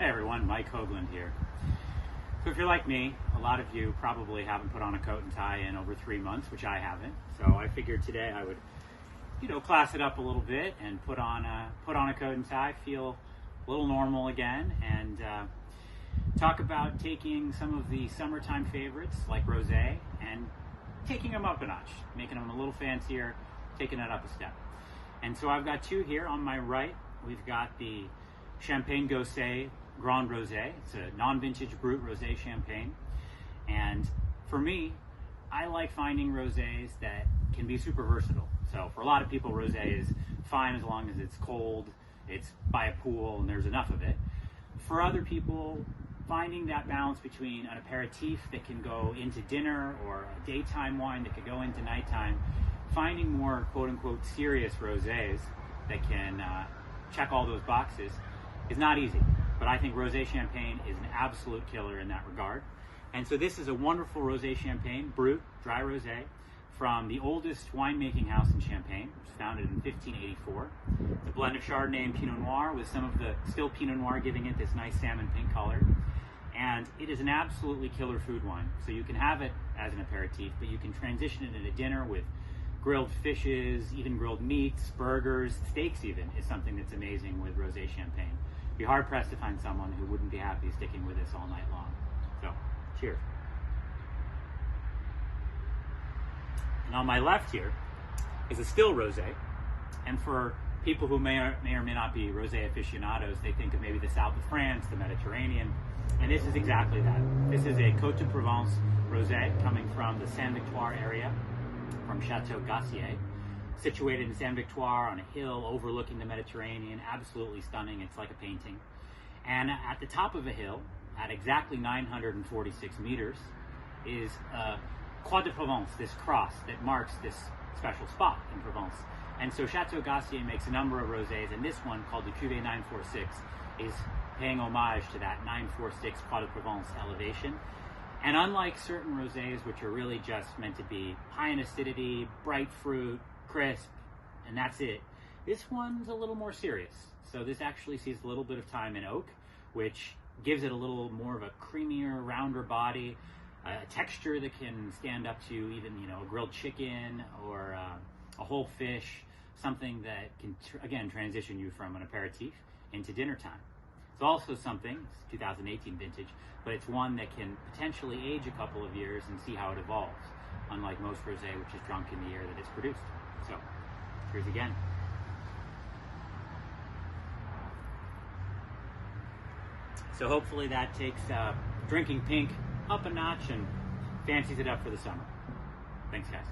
Hey everyone, Mike Hoagland here. So if you're like me, a lot of you probably haven't put on a coat and tie in over 3 months, which I haven't. So I figured today I would, class it up a little bit and put on a coat and tie, feel a little normal again, and talk about taking some of the summertime favorites like rosé and taking them up a notch, making them a little fancier, taking it up a step. And so I've got two here. On my right, we've got the Champagne Gosset Grand Rosé. It's a non-vintage brut rosé champagne. And for me, I like finding rosés that can be super versatile. So for a lot of people, rosé is fine as long as it's cold, it's by a pool, and there's enough of it. For other people, finding that balance between an aperitif that can go into dinner or a daytime wine that could go into nighttime, finding more quote-unquote serious rosés that can check all those boxes is not easy. But I think rosé champagne is an absolute killer in that regard. And so this is a wonderful rosé champagne, brut, dry rosé, from the oldest winemaking house in Champagne, which was founded in 1584. It's a blend of Chardonnay and Pinot Noir, with some of the still Pinot Noir giving it this nice salmon pink color. And it is an absolutely killer food wine. So you can have it as an aperitif, but you can transition it into dinner with grilled fishes, even grilled meats, burgers, steaks even, is something that's amazing with rosé champagne. Be hard pressed to find someone who wouldn't be happy sticking with this all night long. So, cheers. And on my left here is a still rosé. And for people who may or may not be rosé aficionados, they think of maybe the south of France, the Mediterranean. And this is exactly that. This is a Côte de Provence rosé coming from the Saint-Victoire area, from Chateau Gassier, situated in Saint-Victoire on a hill overlooking the Mediterranean. Absolutely stunning. It's like a painting. And at the top of a hill, at exactly 946 meters, is Croix de Provence, this cross that marks this special spot in Provence. And so Chateau Gassier makes a number of rosés, and this one, called the Cuvée 946, is paying homage to that 946 Croix de Provence elevation. And unlike certain rosés, which are really just meant to be high in acidity, bright fruit, crisp, and that's it, this one's a little more serious. So this actually sees a little bit of time in oak, which gives it a little more of a creamier, rounder body, a texture that can stand up to even, a grilled chicken or a whole fish, something that can, again, transition you from an aperitif into dinner time. It's also something, it's 2018 vintage, but it's one that can potentially age a couple of years and see how it evolves, unlike most rosé, which is drunk in the year that it's produced. So, cheers again. So hopefully that takes drinking pink up a notch and fancies it up for the summer. Thanks, guys.